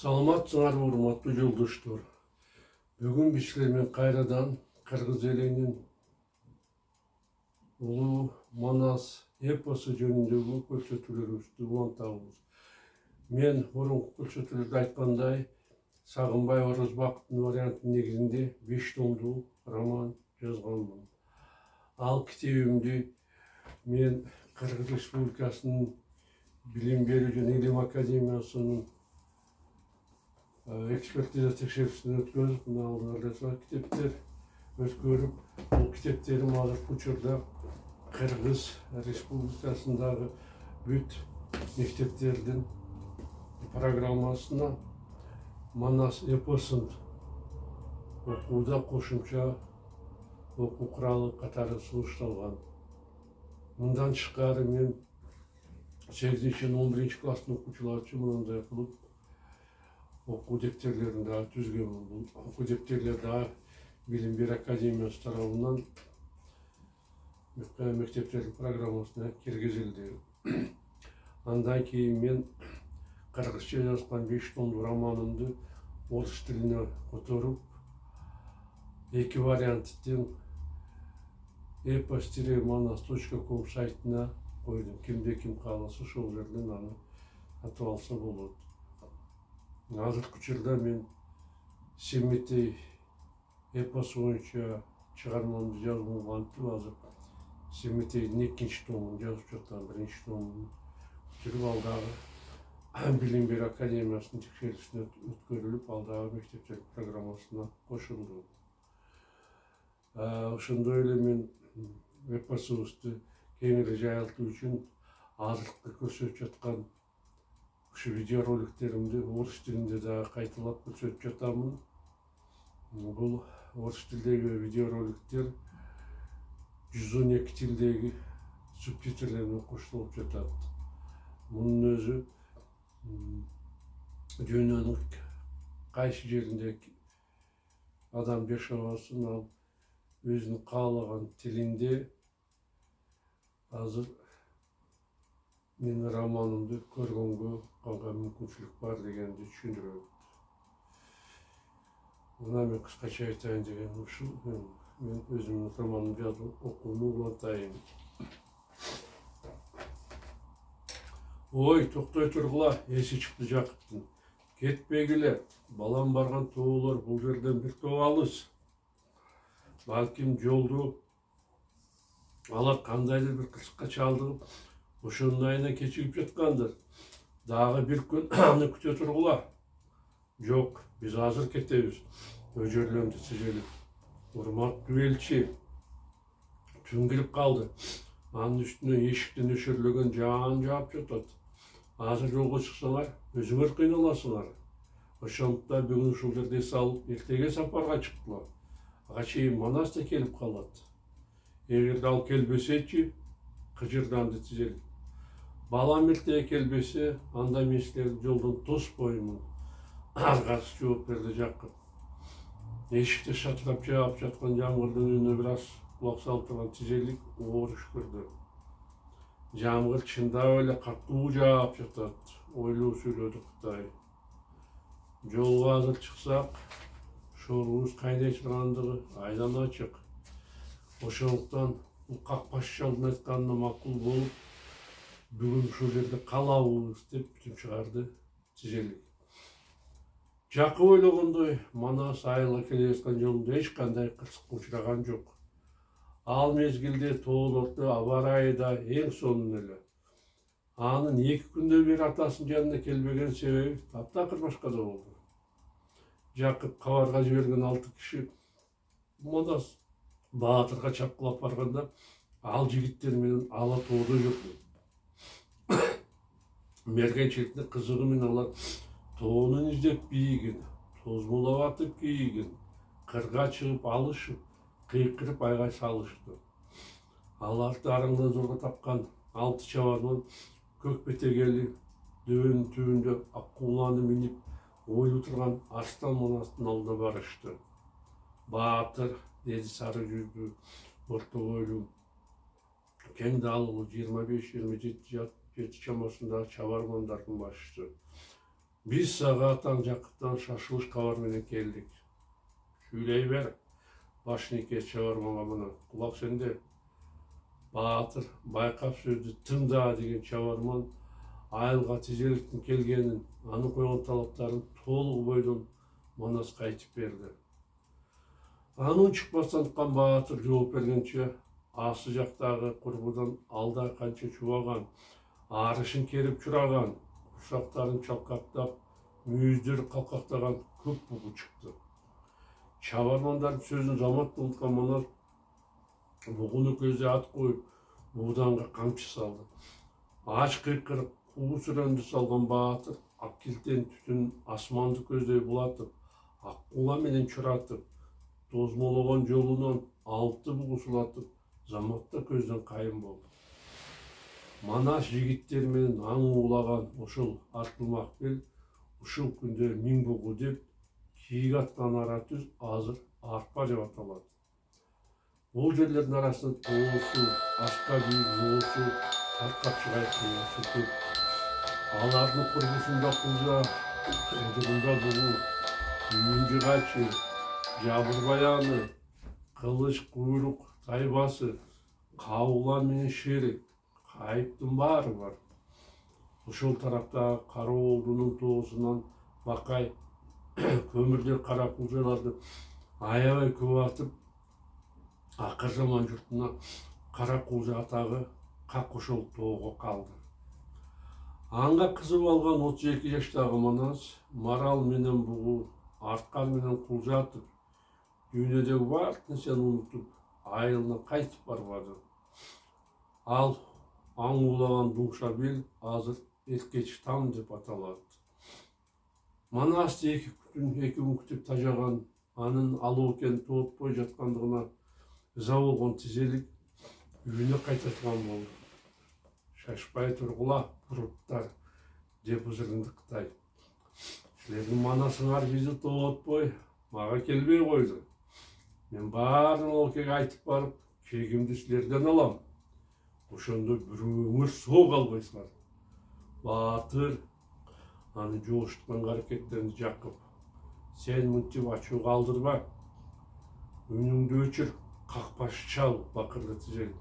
Саламатсыңар урматтуу жолдоштор. Бүгүн биз силер менен кайрадан кыргыз элинин улуу Манас эпосу жөнүндөгү көрсөтүүлөрүбүздү улантабыз. Мен мурунку көрсөтүүлөрдө айткандай, Сагынбай Орозбаковдун вариантынын негизинде 5 томдуу роман жазганмын. Ал китебимди мен Кыргыз Республикасынын Билим берүү жана Илим Академиясынын экспертиза текшерүүсүнөн өткөзүп, мына алдыңарда китептер өткөрүп, бул китептерим азыркы учурда Кыргыз Республикасындагы бүт мектептердин программасына Манас эпосун окууда кошумча окуу куралы катары сунушталган. Мындан тышкары мен 8-11 класстын окуучулары үчүн мындай кылып окуу дептерлерин дагы түзгөнмүн. Бул окуу дептерлер дагы Билим берүү академиясы тарабынан мектептердин программасына киргизилди. Андан кийин мен кыргызча жазган 5 томдуу романымды орус тилине которуп, 2 варианттын epos-manas.com сайтына койдум. Кимде ким кааласа ошол жерден аны сатып алса болот. Азыркы учурда мен Семетей эпосу боюнча чыгармамды жазууга антип, азыр Семетейдин 2 томун жазып жатам. 1 томун бүтүрүп, ал дагы Билим берүү академиясынын текшерүүсүнөн өткөрүлүп, ал дагы мектептер программасына кошулду. Ошондой эле мен эпосубузду кеңири жайылтуу үчүн азыркы көрсөтүп жаткан ушу видеороликтеримди орус тилинде дагы кайталап көрсөтүп жатамын. Бул орус тилдеги видеороликтер 112 тилдеги субтитрлермен коштолуп жатат. Мунун өзү дүйнөнүн кайсы жеринде адам жашабасын, ал өзүнүн каалаган тилинде азыр менин романымды көргөнгө алга мүмкүнчүлүк бар дегенди түшүндүрөт. Мына мен кыскача айтайын деген ушул. Мен өзүмдүн романымды жазып окууну улантайын. Ой, токтой тургула, эси чыкты Жакыптын. Кетпегиле, балам барган тоолор бул жерден бир топ алыс. Балким жолду алар кандайдыр бир кырсыкка чалдыгып, ошонун айынан кечигип жаткандыр. Дагы бир күн аны күтө тургула. Жок, биз азыр кетебиз. Өжөрлөндү Тижелик. Урматтуу элчи, түн кирип калды. Анын үстүнө эшикти нөшөрлөгөн жаан жаап жатат. Азыр жолго чыксаңар, өзүңөр кыйналасыңар. Ошондуктан бүгүн ушул жерде эс алып, эртеге сапарга чыктылар. Ага чейин Манас да келип калат. Эгерде ал келбесечи, кыжырданды Тижелик. Балам эртеге келбесе, анда мен силерди жолдон тоспоймун. Аргасыз жооп берди Жакып. Эшикти шатырап жаап жаткан жамгырдын үнүнө бир аз кулак салып турган Тижелик оор үшкүрдү. Жамгыр чындап эле катуу жаап жатат. Ойлуу сүйлөдү Кутай. Жолго азыр чыксак, шорубуз кайнай тургандыгы айдан ачык. Ошондуктан бул какпаш жолдун айтканына макул болуп, бүгүн ушул жерде калабыз деп бүтүп чыгарды Тижелик. Жакып ойлогондой, Манас айылга келе жаткан жолунда эч кандай кырсыкка учураган жок. Ал мезгилде тоолордо аба ырайы да эң сонун эле. Анын 2 күндөн бери атасынын жанына келбеген себеби таптакыр башкада болду. Жакып кабарга жиберген 6 киши Манас Баатырга чапкылап барганда, ал жигиттер менен ала тоодо жүрдү. Мергенчиликтин кызыгы менен алар тоонун издеп бийигин, тозмолоп атып кийигин, кырга чыгып алышып, кыйкырып айгай салышты. Аларды араңдан зорго тапкан 6 чабарман көк бетегели дөбөнүн түбүндө аккууланы минип ойлуу турган Арстан Манастын алдына барышты. Баатыр, деди сары жүздүү, орто бойлуу, кең даалуу 25-27 чамасындагы чабармандардын башчысы. Biz Сағаттан Жақыптан шашылыш кабар менен келдик. Сүйлей бер. Башнике чабармага мына кулак сенде. Баатыр байкап сөздү тыңда деген чабарман айылга тизеликтин келгенин, аны койгон талаптарын толук бойдон Манаска айтып берди. Анын чыкпастан уккан Баатыр жооп бергенче асы жактагы курбудан алда канча чубаган, арышын керип чураган, курсактарын чалкактап, мүйүздөрү калкактаган көп бугу чыкты. Чабармандардын сөзүн заматты унуткан Манас бугуну көзү ат коюп, бугуданга камчы салды. Ач кыйкырып, куу сүрөндү салган Баатыр ак килтен түтүн асманды көздөй булатып, ак кула менен чуратып, тозмологон жолунан алты бугу сулатып, заматта көздөн кайын болду. Манас жигиттери менен аң уулаган ушул артылмак бел, ушул күндө миң бугу деп, кийик аттан ара түз азыр арпа деп аталат. Бул жерлердин арасында тоосу, ашка бийик жоосу, таркапчыгай кыйынсы көп. Алардын курбусунда кулжа, удурунда бугу, үйүнжүгачы, жабыр баяны, кылыч куйрук тайбасы, кабыла менен шерик, кайыптын баары бар. Ушул тараптагы Кароолдунун тоосунан Бакай көмүрдө кара кулжаларды аябай көп атып, акыр заман журтуна кара кулжа атагы как ошол тоого калды. Анга кызып алган 32 жаштагы Манас марал менен бугу, аркан менен кулжа атып, дүйнөдөгү баардык нерсени унутуп, айылына кайтып барбады. Ал аң уулаган дуңша бел азыр эркеч там деп аталат. Манасты эки күн күтүп тажаган, анын алуу экен тоотпой жаткандыгына ыза болгон тизелик үйүнө кайтатылган болду. Шашпай тургула, буруттар, деп ызырынды Кытай. Силердин Манасыңар бизди тоотпой, мага келбей койду. Мен баарын ал океге айтып барып, кегимди силерден алам. Ошондо бирөөңөр соог албайсыңар. Баатыр аны жооштуткан аракеттеринди жакып, сен мынтип ачуу калтырба, үнүңдү өчүр, какпаш чал, бакырды тизелик.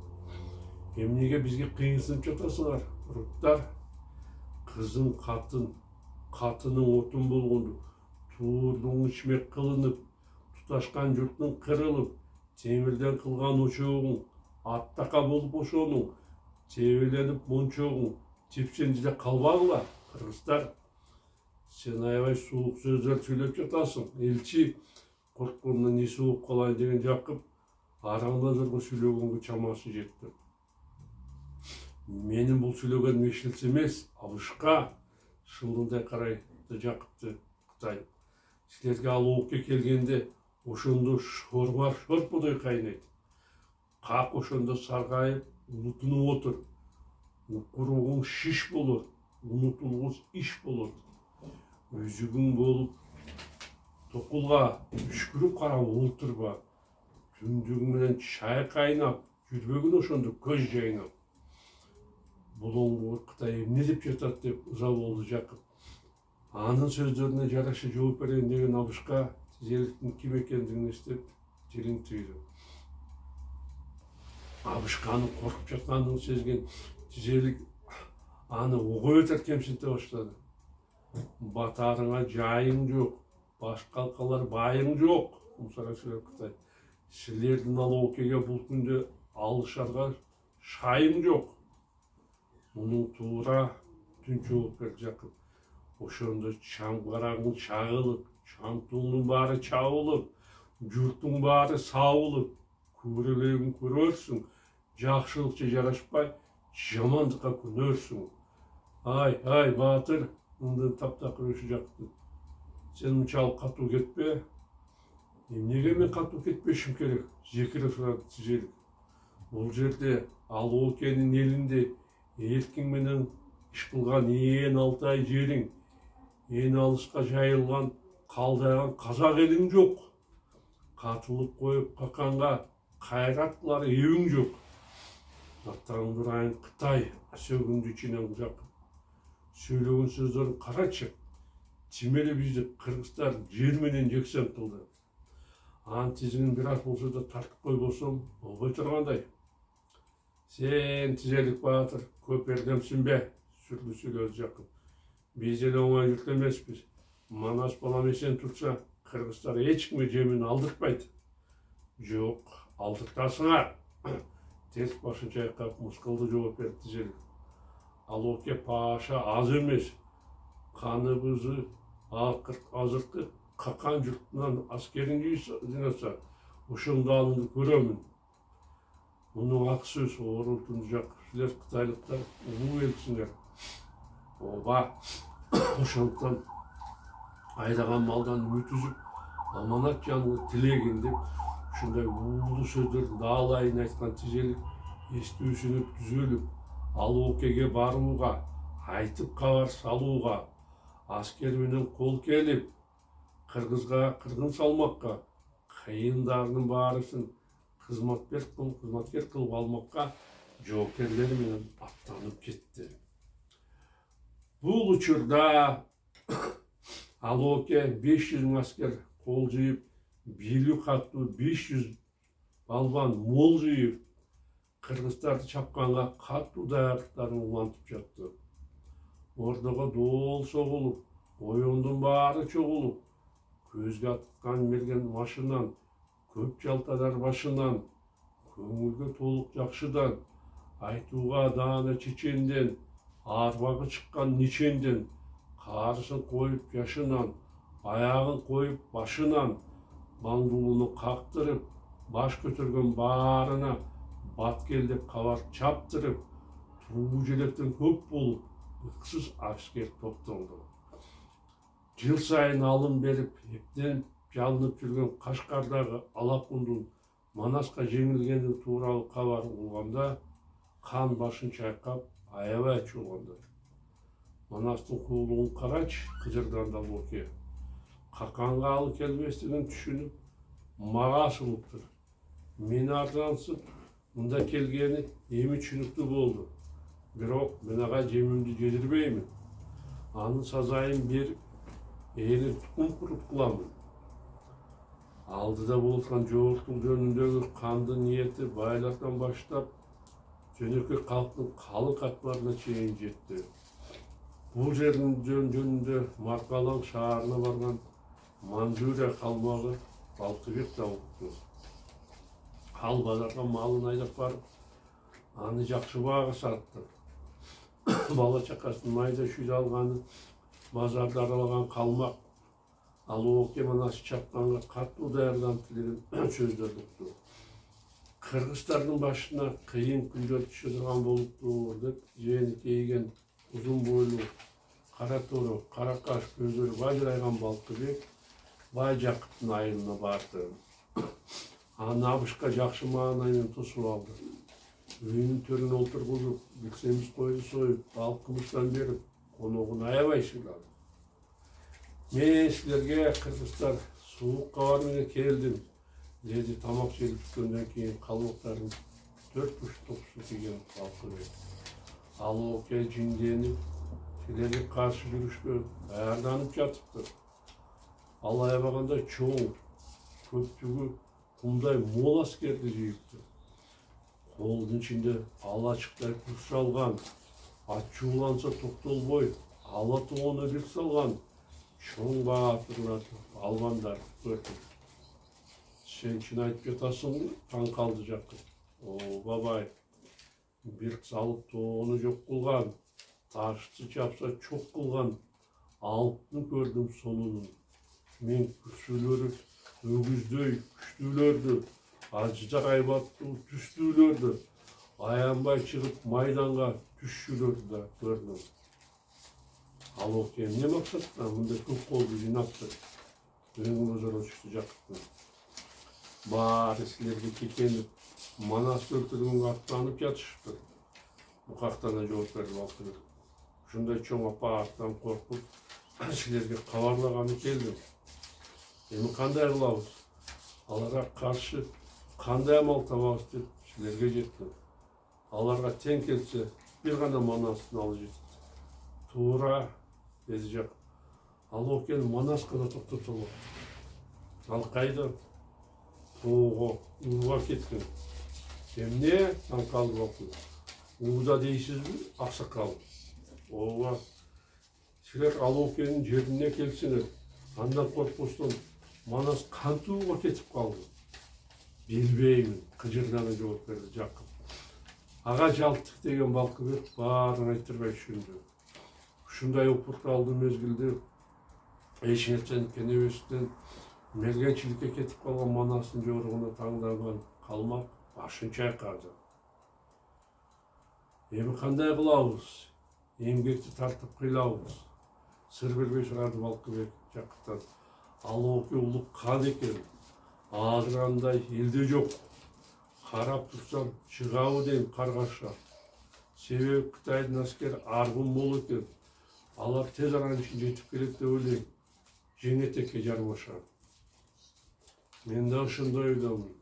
Эмнеге бизге кыйынсынып жатасыңар, буруттар? Кызың катының отун болгонду, туурдуң ичмек кылынып, туташкан журтун кырылып, темирден кылган очогуң, аттака болуп ошонуң, тебеленип мончогуң, тепсенде калбагыла, кыргыздар. Сен аябай суук сөздөр сүйлөп жатасың. Элчи коркконунан не сууп калайын деген жакып, араңдазырга сүйлөгөнгө чамасы жетти. Менин бул сүйлөгөнүм эшилсе эмес, абышка шылдырдай карайды Жакыпты Кытай. Силерге алуукка келгенде ошондо шормар шорпудой кайнайт. Как ошондо саргайып, унутунуп отур. Укуругуң шиш болот, унутулгус иш болот. Өзүгүң болуп, токулга үшкүрүп карап олтурба. Түндүгү менен чай кайнап, жүрбөгүн ошондо көз жайнап. Булоңгур Кытай эмне деп жатат деп ыза болду Жакып. Анын сөздөрүнө жараша жооп берейин деген абышка тизеликтин ким экендигин эстеп, тилин тыйды. Абышканын коркуп жаткандыгын сезген тизелик аны ого бетер кемсинте баштады. Батарыңа жайың жок, башка алкалар байың жок, мусара сүйлөп Кытай. Силердин алоокеге бул күндө алышарга шайың жок. Мунун туура түнчү болуп берди Жакып. Ошондо чаңгараңың чагылып, чаңтуңдун баары чабылып, журтуң баары сабылып, көрөлөгүн көрөрсүң, жакшылыкчы жарашпай, жамандыкка күнөрсүң. Ай, Баатыр, мындан таптакыр өшү Жакып. Сен мынчалык катуу кетпе. Эмнеге мен катуу кетпешим керек? Жекире сурады тизелик. Бул жерде Алоокенин элинде эркиң менен иш кылган ээн алтай жериң, ээн алыска жайылган калдайган казак элиң жок. Катылып коюп каканга кайрат кылар эбиң жок. Атаң дурайын Кытай, сөгүндү ичинен Жакып. Сүйлөгөн сөздөрүн карачы. тимеле бизди кыргыздар жер менен жексен кылды. Анын тизигин бир аз болсо да тартып койбосом болбой тургандай. Сен Тизелик Баатыр көп эрдемсиңбе? Сүргүсү өз жакын. Биз эле оңой журт эмеспиз. Манас балам эсен турса, кыргыздар эч кимге жемин алдыртпайт. Жок, алдыртасыңар. Терс башын чайкап мускулду жооп берди Тизелик. Ал оке паша аз эмес. Каныбызы азыркы какан журтунан аскерин жыйнаса, ошондо алынды көрөмүн. Мунун ак сөз орултун жак. Силер кытайлыктар улуу элсиңер. Оба, ошондон айдаган малдан үмүт үзүп, аманат жаныңы тилегин деп, ушундай уулуу сөздөрдү даалайын айткан Тизелик эстүүсүнүп түзөлүп, ал океге барууга, айтып кабар салууга, аскер менен кол келип, кыргызга кыргын салмакка, кыйындарынын баарысын кызматкер кылып алмакка жоокерлери менен аттанып кетти. Бул учурда ал оке 500 000 аскер кол жыйып, бийлик каттуу 500 балбан мол жыйып, кыргыздарды чапканга каттуу даярдыктарын улантып жатты. Ордого доол согулуп, оюндун баары чогулуп, көзгө аткан мерген машынан, көп жалтадар башынан, көңүлгө толук жакшыдан, айтууга даана чеченден, арбагы чыккан ниченден, каарысын коюп жашынан, аягын коюп башынан, маңдуулуну кактырып, баш көтөргөн баарына бат кел деп кабар чаптырып, туу желектен көп болуп, ыксыз аскер топтолду. Жыл сайын алым берип, эптен жалынып жүргөн Кашкардагы Алакундун Манаска жеңилгени тууралуу кабар уганда, кан башын чайкап, аябай чуулганды. Манастын куулугун карачы, кыжырданды ал оке. Каканга алы келбестигин түшүнүп, мага асылыптыр. Мен арзансып, мында келгени эми түшүнүктүү болду. Бирок мен ага жемимди жедирбеймин. Анын сазайын берип, элин тукум куруп кыламын. Алдыда болуткан жооптук жөнүндөгү канды ниети байлардан баштап, жөнөкөй калктын калың катмарына чейин жетти. Бул жердин жөнүндө Маркалаң шаарына барган Манжурия калмагы Балтыбек да укту. Ал базарга малын айдап барып, аны жакшы баага сатты. Бала чакасын майда шүйдө алганы базарда аралаган калмак. Ал оке Манасты чапканга каттуу даярданып деген сөздөрдү укту. Кыргыздардын башына кыйын күндөр түшө турган болуптур деп жээнин кейген узун бойлуу, кара тору, кара каш көздөрү бажырайган Балтыбек бай Жакыптын айылына барды. Аны абышка жакшы маанай менен тосуп алды. Үйүнүн төрүнө олтургузуп, бирсемиз койду союп, балык кымычтан берип, коногун аябай сыйлады. Мен силерге кыргыздар суук кабар менен келдим, деди тамак жеп бүткөндөн кийин калмактардын 4 топусу кийген Балтыбек. Ал оке жиңденип, силерге каршы жүрүшкө даярданып жатыптыр. Ал аябаганда чоң, көптүгү кумдай мол аскерди жыйыптыр. Колдун ичинде алачыктай күч салган, ачууланса токтолбой, ала тоону бир салган чоң баатырларды, албандар көрдүм. Сен чын айтып жатасың, таң калды Жакып. О, бабай, бир салып тоону жок кылган, ташты чапса чок кылган, алыптын көрдүм сонунун. Мен күрсүлөрү, өгүздөй күчтүүлөрдү, ажыжак айбаттуу түстүүлөрдү, аянбай чыгып майданга түшчүлөрдү да көрдүм. Ал оке эмне максаттан мындай көп колду жыйнаптыр? Өңү озоро түштү Жакыптын. Баары силерге кекенип, Манасты өлтүргөнгө аттанып жатышыптыр. Букактана жооп берди Балтыбек. Ушундай чоң апааттан коркуп, силерге кабарлаганы келдим. Эми кандай кылабыз? Аларга каршы кандай амал табабыз деп силерге жеттим. Аларга тең келсе, бир гана Манастын алы жетет. Туура, деди Жакып. Ал окен Манаска да тоқтатылды. Ал қайда? Уға кеткен. Емне? Таң бақын. Уғда дейсіз бі? Ақсақал. Оға. Сілер ал окенің жеріне келсіңер. Андан корпустан Манас қантуға кетіп қалды. Білбеймін. Қыжырданы жауап берді Жақып. Аға Жалтық деген Балқыбек барын айттырбай үшінді. Ушундай опурталды мезгилде эшинетен кенебестен мергенчиликке кетип калган Манастын жоругуна таңдалган калмак башын чайкады. Эми кандай кылабыз? Эмгекти тартып кыйлабыз. Сыр бербей сурады Балкыбек Жакыптан. Ал оке улук кан экен. Азыр андай элде жок. Карап турсам чыгабы дейм каргаша. Себеби Кытайдын аскери аргын мол экен. Алар тез аранын ичинде жетип келет деп ойлойм. Жеңетекке жармаша. Мен да ошондой ойдомун.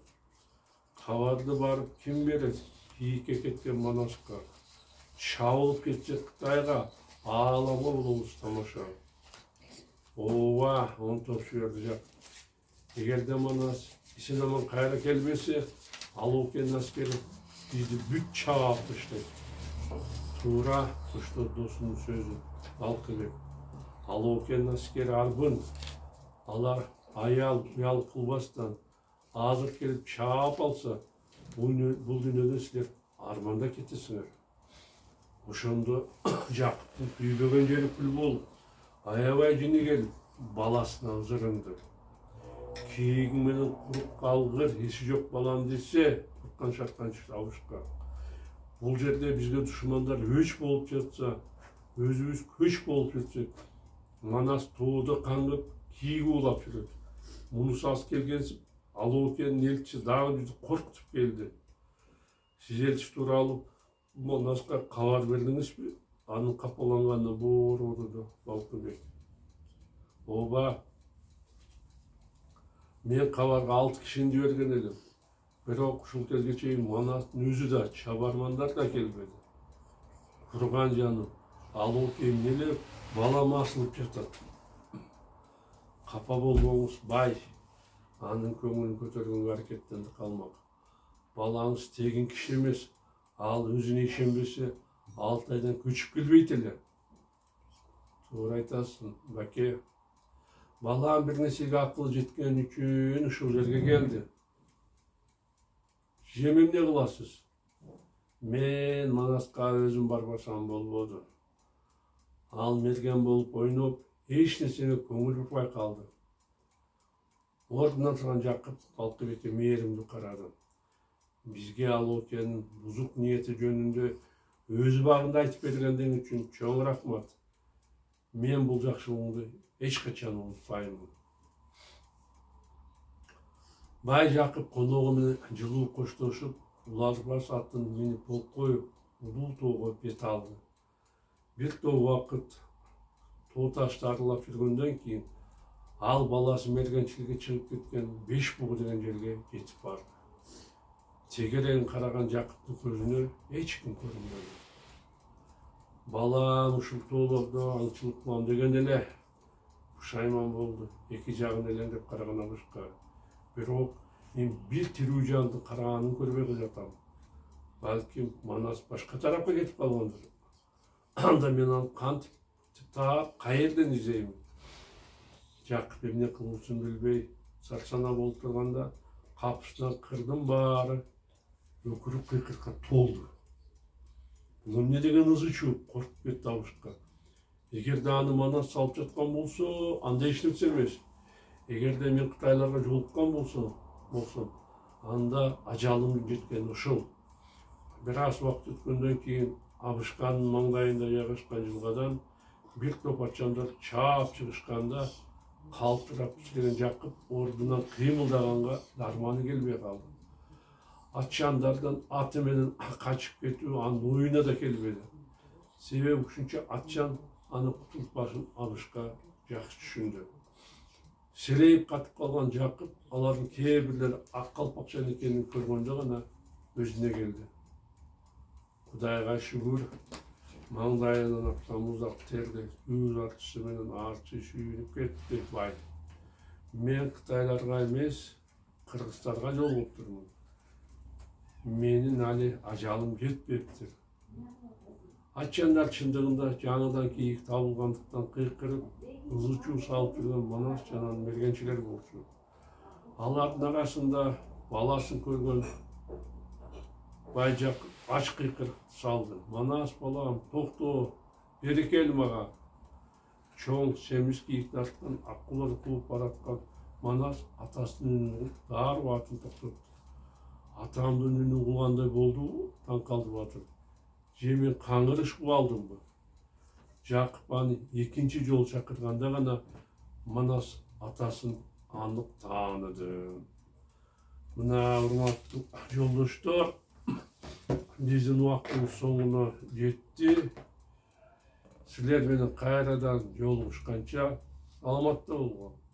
Кабарды барып ким берет? Кийикке кеткен Манаска. Чабылып кетсе Кытайга ааламга болобуз тамаша. Ооба, он топшу берди Жак. Эгерде Манас исен аман кайра келбесе, ал окен аскери бизди бүт чаап таштайт. Туура ушто досунун сөзү. Балкыбек. Ал окен аскери арбын. Алар аял уял кылбастан азыр келип чаап алса, бул дүйнөдө силер арманда кетесиңер. Ошондо Жакыптын күйбөгөн жери күл болуп, аябай жини келип, баласынан зырынды. Кийигиң менен куруп калгыр, эси жок балам десе, турткан шарттан чабышка. Бул жерде бизге душмандар өч болуп жатса, өзүбүз көч болуп кетсек, Манас тууду каңгып, кийиги улап жүрөт. Мунусу аз келгенсип, ал окенин элчиси дагы бизди коркутуп келди. Сиз элчи тууралуу Манаска кабар бердиңизби? Анын капаланганына боорду Балкыбек. Ооба. Мен кабарга 6 кишини жиберген элем. Бирок ушул кезге чейин Манастын өзү да, чабармандар да келбеди. Курган жаным, ал оке эмнеле балам асылып жатат. Капа болбоңуз бай. Анын көңүлүн көтөргөнгө аракеттенди калмак. Балаңыз тегин киши эмес. Ал өзүнө ишенбесе, 6 айдан көчүп келбейт эле. Туура айтасың, Баке. Балам бир нерсеге акылы жеткен үчүн ушул жерге келди. Жем эмне кыласыз? Мен Манаска өзүм барбасам болбоду. Ал мерген болуп ойноп, эч нерсеге көңүл бурбай калды. Ордунан турган Жакып Балкыбекке мээримдүү карады. Бизге ал окенин бузук ниети жөнүндө өз багында айтып бергендиң үчүн чоң рахмат. Мен бул жакшылыгыңды эч качан унутпаймын. Бай Жакып коногу менен жылуу коштошуп, Уларбас атын минип болуп коюп, улуу тоого бет алды. Бир топ убакыт тоо ташты аралап жүргөндөн кийин ал баласы мергенчиликке чыгып кеткен 5 бугу деген жерге жетип барды. Тегерегин караган Жакыптын көзүнө эч ким көрүнбөдү. Балам ушул тоолордо аңчылык кылам деген эле пушайман болду. Эки жагын элеңдеп караган алышка. Бирок мен бир тирүү жанды караганын көрбөй жатам. Балким Манас башка тарапка кетип калгандыр. Анда мен аны кантип таап каерден изеймин? Жакып эмне кылуусун билбей сарсана болуп турганда капысынан кырдын баары өкүрүп кыйкырыкка толду. Бул эмне деген ызы чууп коркуп кетти Абышка. Эгерде аны Манас салып жаткан болсо, анда эч нерсе эмес. Эгерде мен Кытайларга жолуккан болсом, анда ажалым жеткен ушул. Бир аз убакыт өткөндөн кийин Абышканын маңдайында жайгашкан жылгадан бир топ атчандар чаап чыгышканда калтырап келген Жакып ордунан кыймылдаганга дарманы келбей калды. Атчандардан аты менен качып кетүү анын оюна да келбеди. Себеби ушунча атчан аны кутултпашын Абышка жакшы түшүндү. Серейип катып калган Жакып алардын кээ бирлери ак калпакчан экенин көргөндө гана өзүнө келди. Кудайга шүгүр, Mаңдайынан аққан мұздақ терді өз артысыменен арты сүйініп кетті бай. Мен Қытайларға емес, Қырғызстарға жол болып тұрмын. Менің әлі ажалым жетпепті. Атжандар шындығында жаңадан киік табылғандықтан қиқырып, ызы-шу салып жүрген Манас жанан мергеншілер болшы. Алардың арасында баласын көрген байжақ аш қиқыр салды. Манас балам, тоқто, бері кел маға. Чоң семіз киік тартқан аққулар қуып баратқан Манас атасының үнін дару атын тоқтатты. Атамдың үнін қуғандай болды, таң қалды батыр. Жемен қаңыр ішіп алдым ба. Жақыпаны екінші жол шақырғанда ғана Манас атасын анық таныды. Мына ұрматты жолдастар, біздің уақыттың соңына жетті. Сіздер менің қайрадан жолығышқанша саламатта болыңдар.